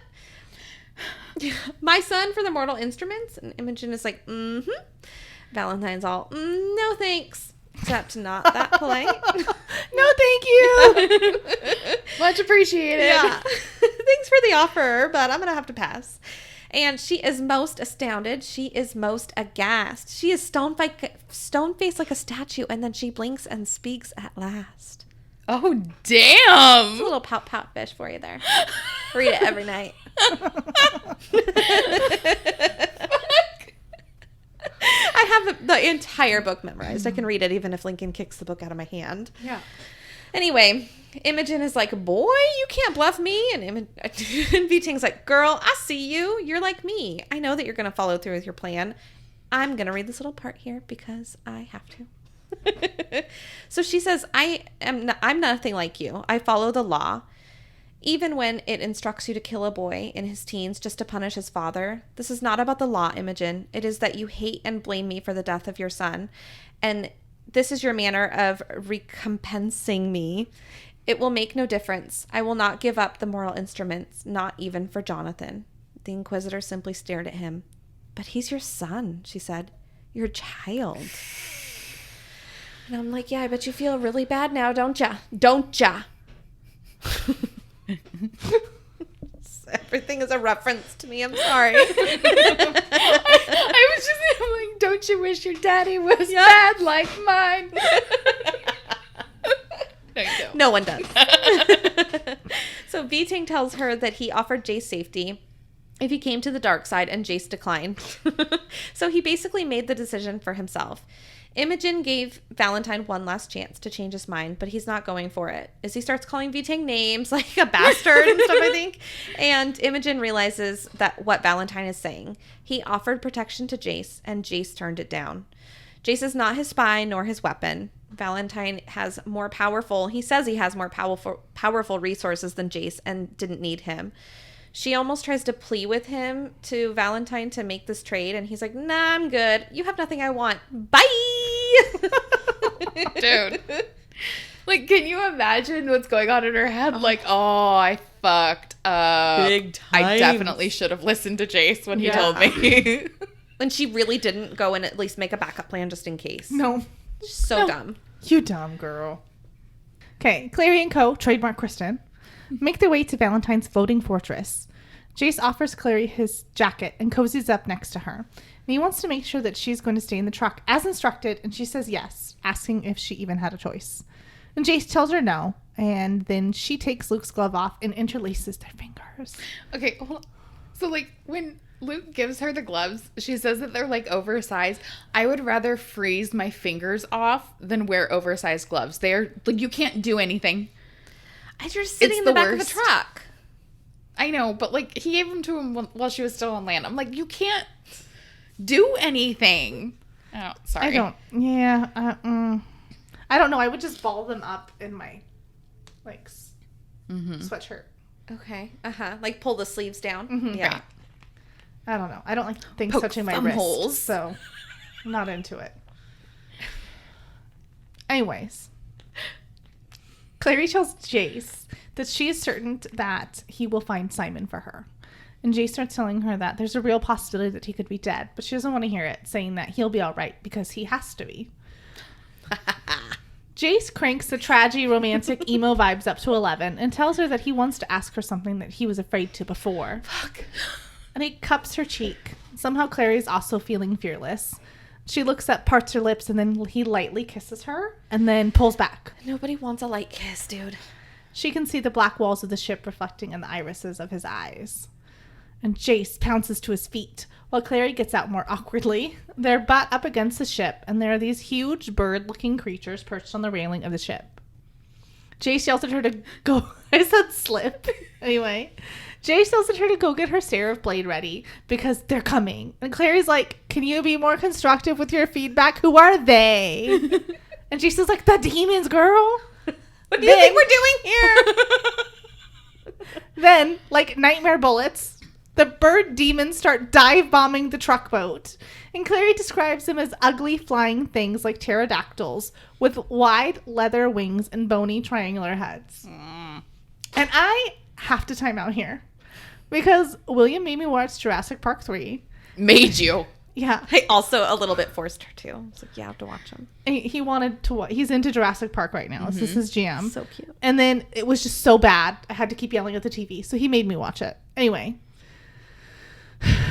My son for the mortal instruments? And Imogen is like, mm-hmm. Valentine's all, no thanks. Except not that polite. No, thank you. Much appreciated. Yeah. Thanks for the offer, but I'm going to have to pass. And she is most astounded. She is most aghast. She is stone-faced like a statue, and then she blinks and speaks at last. Oh, damn. A little pout fish for you there. Read it every night. I have the entire book memorized. I can read it even if Lincoln kicks the book out of my hand. Yeah. Anyway, Imogen is like, boy, you can't bluff me. And V-Ting's like, girl, I see you. You're like me. I know that you're going to follow through with your plan. I'm going to read this little part here because I have to. So she says, I'm nothing like you. I follow the law. Even when it instructs you to kill a boy in his teens just to punish his father. This is not about the law, Imogen. It is that you hate and blame me for the death of your son. And this is your manner of recompensing me. It will make no difference. I will not give up the moral instruments, not even for Jonathan. The Inquisitor simply stared at him. But he's your son, she said. Your child. And I'm like, yeah, I bet you feel really bad now, don't ya? Don't ya? Everything is a reference to me. I'm sorry. I was just like, don't you wish your daddy was bad like mine? No, you don't. No one does. So V-Ting tells her that he offered Jace safety if he came to the dark side, and Jace declined. So he basically made the decision for himself. Imogen gave Valentine one last chance to change his mind, but he's not going for it. As he starts calling V-Ting names like a bastard and stuff, I think. And Imogen realizes that what Valentine is saying. He offered protection to Jace, and Jace turned it down. Jace is not his spy nor his weapon. Valentine has more powerful, he says he has more powerful resources than Jace and didn't need him. She almost tries to plead with him to Valentine to make this trade, and he's like, nah, I'm good. You have nothing I want. Bye! Dude. Like, can you imagine what's going on in her head? Like, oh, I fucked up. Big I time. definitely should have listened to Jace when he told me. And she really didn't go and at least make a backup plan just in case. No. So dumb. You dumb girl. Okay, Clary and Co., trademark Kristen, make their way to Valentine's floating fortress. Jace offers Clary his jacket and cozies up next to her. And he wants to make sure that she's going to stay in the truck as instructed, and she says yes, asking if she even had a choice. And Jace tells her no, and then she takes Luke's glove off and interlaces their fingers. Okay, hold on. So, like, when Luke gives her the gloves, she says that they're, like, oversized. I would rather freeze my fingers off than wear oversized gloves. They're, like, you can't do anything. I just sitting in the back of the truck. I know, but, like, he gave them to him while she was still on land. I'm like, you can't do anything. Oh, sorry. I don't know. I would just ball them up in my like sweatshirt. Okay. Like pull the sleeves down. Mm-hmm. Yeah. Right. I don't know. I don't like things Poke touching my thumb wrist, holes. so I'm not into it. Anyways, Clary tells Jace that she is certain that he will find Simon for her. And Jace starts telling her that there's a real possibility that he could be dead, but she doesn't want to hear it, saying that he'll be all right because he has to be. Jace cranks the tragedy, romantic, emo vibes up to 11 and tells her that he wants to ask her something that he was afraid to before. Fuck. And he cups her cheek. Somehow Clary's also feeling fearless. She looks up, parts her lips, and then he lightly kisses her and then pulls back. Nobody wants a light kiss, dude. She can see the black walls of the ship reflecting in the irises of his eyes. And Jace pounces to his feet while Clary gets out more awkwardly. They're butt up against the ship, and there are these huge bird-looking creatures perched on the railing of the ship. Jace yells at her to go... I said slip. Anyway, Jace yells at her to go get her Seraph blade ready because they're coming. And Clary's like, can you be more constructive with your feedback? Who are they? And Jace is like, the demons, girl. What do you think we're doing here? Then, like nightmare bullets, the bird demons start dive bombing the truck boat. And Clary describes them as ugly flying things like pterodactyls with wide leather wings and bony triangular heads. And I have to time out here because William made me watch Jurassic Park 3. Made you. Yeah. I also a little bit forced her to. I was like, yeah, I have to watch him. He wanted to he's into Jurassic Park right now. This is his jam. So cute. And then it was just so bad. I had to keep yelling at the TV. So he made me watch it. Anyway,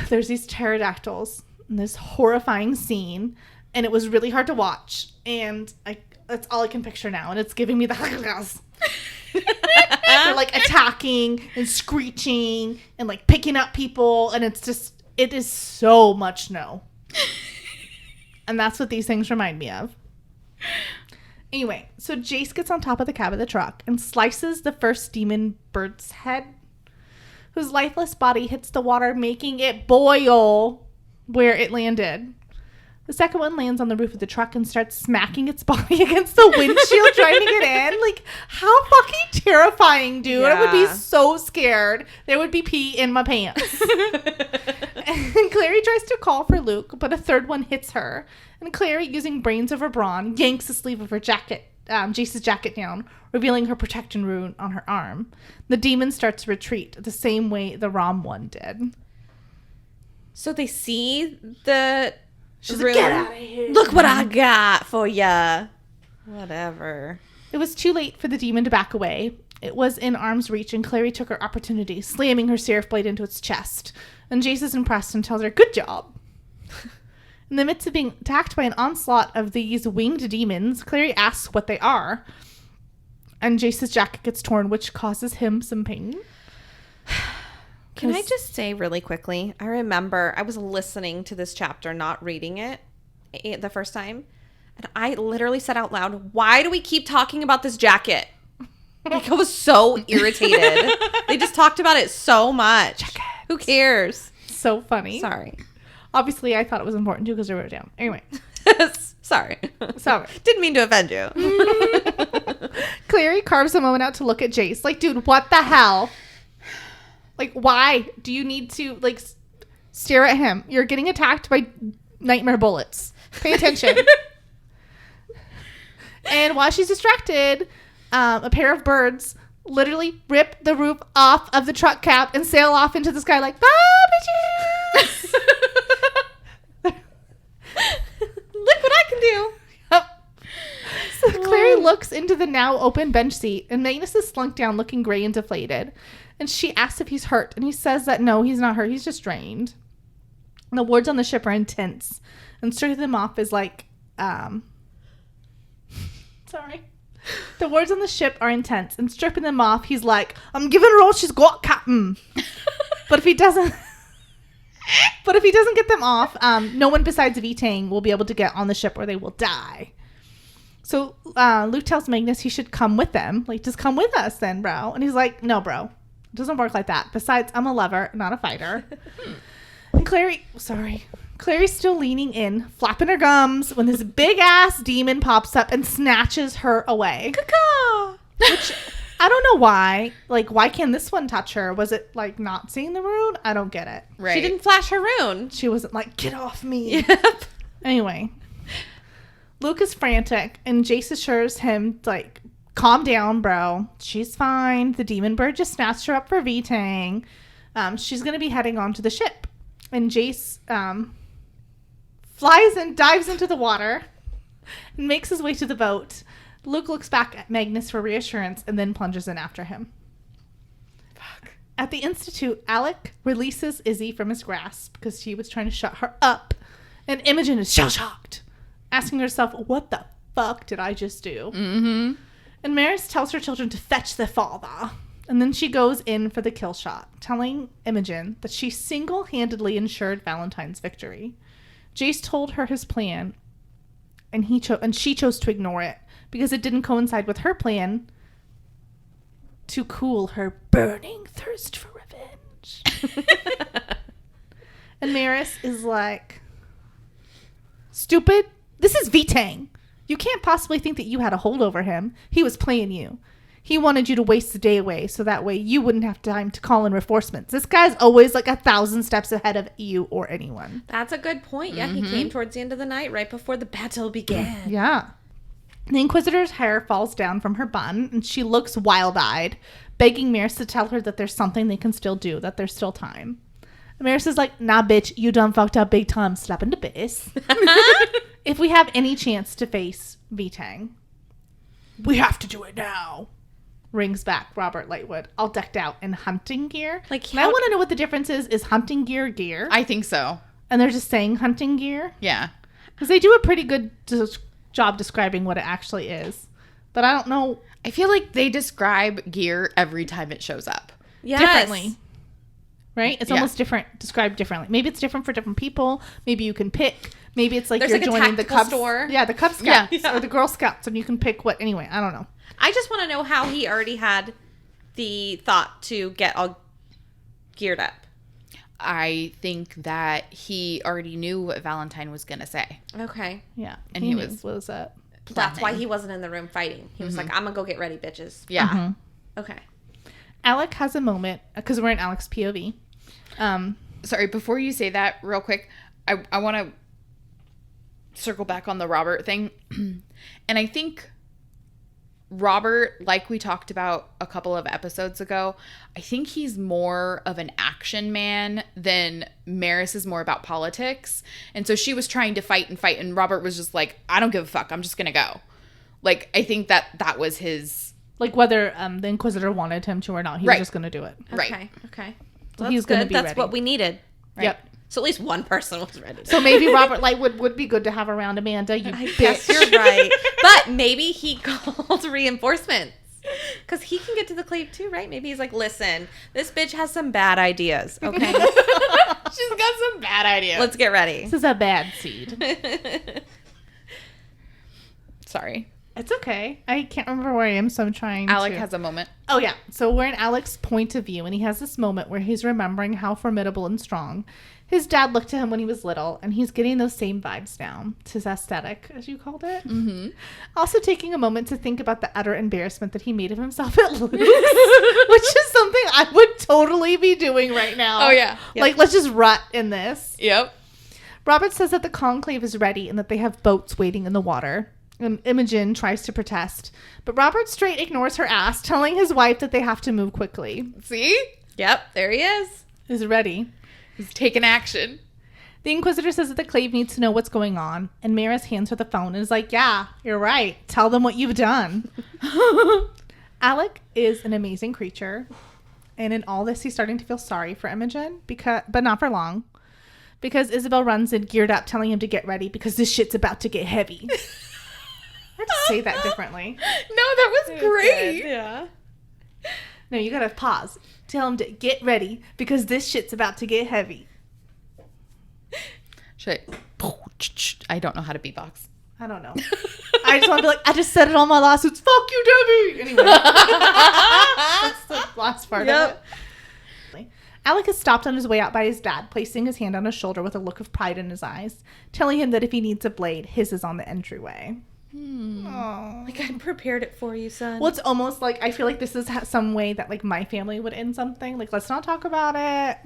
there's these pterodactyls in this horrifying scene. And it was really hard to watch. And that's all I can picture now. And it's giving me the... They're like attacking and screeching and like picking up people. And it's just... It is so much snow. And that's what these things remind me of. Anyway, so Jace gets on top of the cab of the truck and slices the first demon bird's head, whose lifeless body hits the water, making it boil where it landed. The second one lands on the roof of the truck and starts smacking its body against the windshield trying to get in. Like, how fucking terrifying, dude. I would be so scared. There would be pee in my pants. And Clary tries to call for Luke, but a third one hits her. And Clary, using brains of her brawn, yanks the sleeve of her jacket, Jace's jacket down, revealing her protection rune on her arm. The demon starts to retreat the same way the Rom one did. So they see the... She's like, get out of here. Look what I got for ya. Whatever. It was too late for the demon to back away. It was in arm's reach, and Clary took her opportunity, slamming her Seraph blade into its chest. And Jace is impressed and tells her, good job. In the midst of being attacked by an onslaught of these winged demons, Clary asks what they are. And Jace's jacket gets torn, which causes him some pain. Can I just say really quickly, I remember I was listening to this chapter, not reading it the first time. And I literally said out loud, why do we keep talking about this jacket? Like, I was so irritated. They just talked about it so much. Jackets. Who cares? So funny. Sorry. Obviously, I thought it was important too because I wrote it down. Anyway. Sorry. Sorry. Didn't mean to offend you. Clary carves a moment out to look at Jace. Like, dude, what the hell? Like, why do you need to, like, stare at him? You're getting attacked by nightmare bullets. Pay attention. And while she's distracted, a pair of birds literally rip the roof off of the truck cap and sail off into the sky like, bye, bitches! Look what I can do. Yep. So Clary looks into the now open bench seat, and Magnus is slunk down looking gray and deflated. And she asks if he's hurt, and he says that no, he's not hurt. He's just drained. And the wards on the ship are intense. And stripping them off is like, sorry. The wards on the ship are intense, and stripping them off, he's like, I'm giving her all she's got, Captain. But if he doesn't get them off, no one besides V-Tang will be able to get on the ship or they will die. So Luke tells Magnus he should come with them. Like, just come with us then, bro. And he's like, no, bro. It doesn't work like that. Besides, I'm a lover, not a fighter. And Clary's still leaning in, flapping her gums, when this big-ass demon pops up and snatches her away. Caca! Which I don't know why. Like, why can't this one touch her? Was it, like, not seeing the rune? I don't get it. Right. She didn't flash her rune. She wasn't like, get off me. Yep. Anyway. Luke is frantic, and Jace assures him, like, calm down, bro. She's fine. The demon bird just snatched her up for V-Tang. She's going to be heading on to the ship. And Jace flies and dives into the water and makes his way to the boat. Luke looks back at Magnus for reassurance and then plunges in after him. Fuck. At the Institute, Alec releases Izzy from his grasp because she was trying to shut her up. And Imogen is shell-shocked, asking herself, what the fuck did I just do? Mm-hmm. And Maris tells her children to fetch their father. And then she goes in for the kill shot, telling Imogen that she single-handedly ensured Valentine's victory. Jace told her his plan, and she chose to ignore it because it didn't coincide with her plan to cool her burning thirst for revenge. And Maris is like, stupid, this is V-Tang. You can't possibly think that you had a hold over him. He was playing you. He wanted you to waste the day away so that way you wouldn't have time to call in reinforcements. This guy's always like 1,000 steps ahead of you or anyone. That's a good point. Yeah, he came towards the end of the night, right before the battle began. Yeah. The Inquisitor's hair falls down from her bun, and she looks wild-eyed, begging Maris to tell her that there's something they can still do, that there's still time. And Maris is like, nah, bitch, you done fucked up big time, slap in the face. If we have any chance to face V-Tang, we have to do it now. Rings back Robert Lightwood, all decked out in hunting gear. Like, and I want to know what the difference is. Is hunting gear? I think so. And they're just saying hunting gear? Yeah. Because they do a pretty good job describing what it actually is. But I don't know. I feel like they describe gear every time it shows up. Yes. Differently. Right? It's almost different, described differently. Maybe it's different for different people. Maybe you can pick. Maybe it's like There's you're like a joining the tactical Cub store. Yeah, the Cub Scouts Yeah. or the Girl Scouts, and you can pick what. Anyway, I don't know. I just want to know how he already had the thought to get all geared up. I think that he already knew what Valentine was going to say. Okay. Yeah, And he was That's why he wasn't in the room fighting. He was like, I'm going to go get ready, bitches. Yeah. Okay. Alec has a moment, because we're in Alec's POV. Sorry, before you say that real quick, I want to circle back on the Robert thing. And I think Robert, like we talked about a couple of episodes ago, I think he's more of an action man than Maris is more about politics. And so she was trying to fight, and Robert was just like, I don't give a fuck. I'm just going to go. Like, I think that was his... Like, whether the Inquisitor wanted him to or not, he was just going to do it. Right. Okay. So Well, he's going to be That's ready. what we needed. Right? Yep. So at least one person was ready. So maybe Robert Lightwood would be good to have around Amanda, you I bitch. guess you're right. But maybe he called reinforcements. Because he can get to the clave too, right? Maybe he's like, listen, this bitch has some bad ideas, okay? She's got some bad ideas. Let's get ready. This is a bad seed. Sorry. It's okay. I can't remember where I am, so I'm trying Alec to... has a moment. Oh, yeah. So we're in Alec's point of view, and he has this moment where he's remembering how formidable and strong his dad looked to him when he was little, and he's getting those same vibes now. His aesthetic, as you called it. Mm-hmm. Also taking a moment to think about the utter embarrassment that he made of himself at Luke's, which is something I would totally be doing right now. Oh, yeah. Like, let's just rut in this. Yep. Robert says that the conclave is ready and that they have boats waiting in the water. And Imogen tries to protest, but Robert straight ignores her ass, telling his wife that they have to move quickly. See? Yep, there he is. He's ready. He's taking action. The Inquisitor says that the clave needs to know what's going on, and Maris hands her the phone and is like, yeah, you're right. Tell them what you've done. Alec is an amazing creature, and in all this, he's starting to feel sorry for Imogen, but not for long, because Isabel runs in geared up, telling him to get ready because this shit's about to get heavy. I have to say that differently. No, that was great. Yeah. No, you gotta pause. Tell him to get ready because this shit's about to get heavy. I don't know how to beatbox. I don't know. I just want to be like, I just said it on my lawsuits. Fuck you, Debbie. Anyway. That's the last part of it. Alec is stopped on his way out by his dad, placing his hand on his shoulder with a look of pride in his eyes, telling him that if he needs a blade, his is on the entryway. Oh. Like, I prepared it for you, son. Well, it's almost like I feel like this is some way that like my family would end something. Like, let's not talk about it.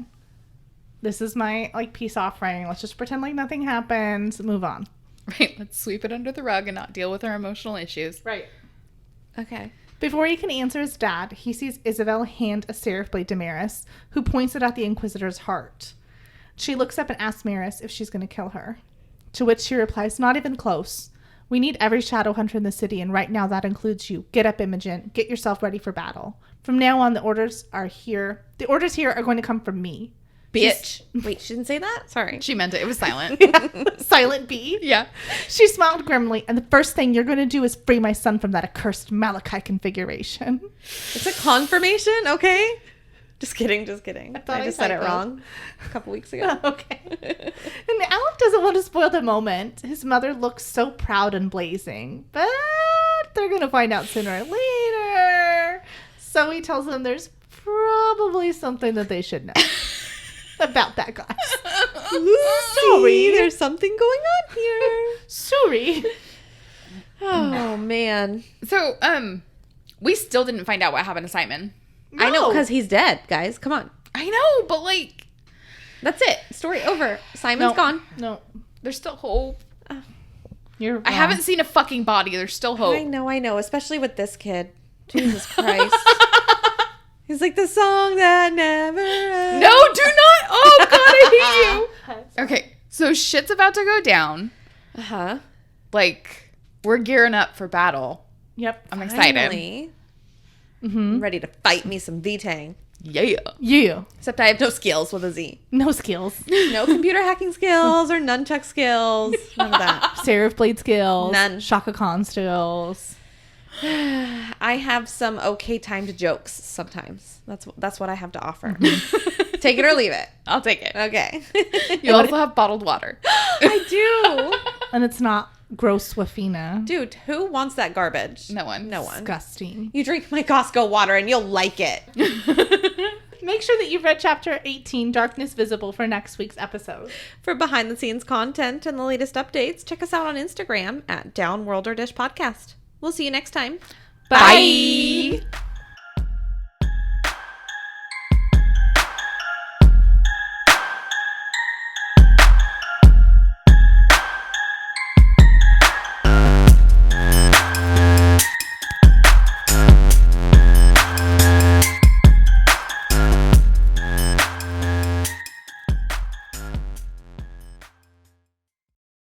This is my like peace offering. Let's just pretend like nothing happened. Move on. Right. Let's sweep it under the rug and not deal with our emotional issues. Right. Okay. Before he can answer his dad, he sees Isabel hand a seraph blade to Maris, who points it at the Inquisitor's heart. She looks up and asks Maris if she's going to kill her. To which she replies, not even close. We need every shadow hunter in the city, and right now that includes you. Get up, Imogen. Get yourself ready for battle. From now on, the orders are here. The orders here are going to come from me. Bitch. Wait, she didn't say that? Sorry. She meant it. It was silent. Silent B. Yeah. She smiled grimly, and the first thing you're going to do is free my son from that accursed Malachi configuration. It's a confirmation, okay? Just kidding. I just said it typoed. wrong a couple weeks ago. Okay. And Alec doesn't want to spoil the moment. His mother looks so proud and blazing, but they're going to find out sooner or later. So he tells them there's probably something that they should know about that guy. Sorry, there's something going on here. Sorry. Oh, man. So, we still didn't find out what happened to Simon. I know, No. because he's dead, guys. Come on. I know, but like, That's it. Story over. Simon's gone. No, there's still hope. you're wrong. I haven't seen a fucking body. There's still hope. I know. Especially with this kid. Jesus Christ. He's like the song that never ends. No, do not. Oh, God, I hate you. Okay, so shit's about to go down. Uh-huh. Like, we're gearing up for battle. Yep. I'm excited. Finally. Mm-hmm. I'm ready to fight me some V-Tang. Yeah. You. Except I have no skills with a Z. No skills. No computer hacking skills or nunchuck skills. None of that. Seraph blade skills. None. Shaka Khan skills. I have some okay timed jokes sometimes. That's what I have to offer. Take it or leave it. I'll take it. Okay. You also have bottled water. I do. And it's not gross Swafina. Dude, who wants that garbage? No one. No one. Disgusting. You drink my Costco water and you'll like it. Make sure that you've read chapter 18, Darkness Visible, for next week's episode. For behind the scenes content and the latest updates, check us out on Instagram at Downworlder Podcast. We'll see you next time. Bye.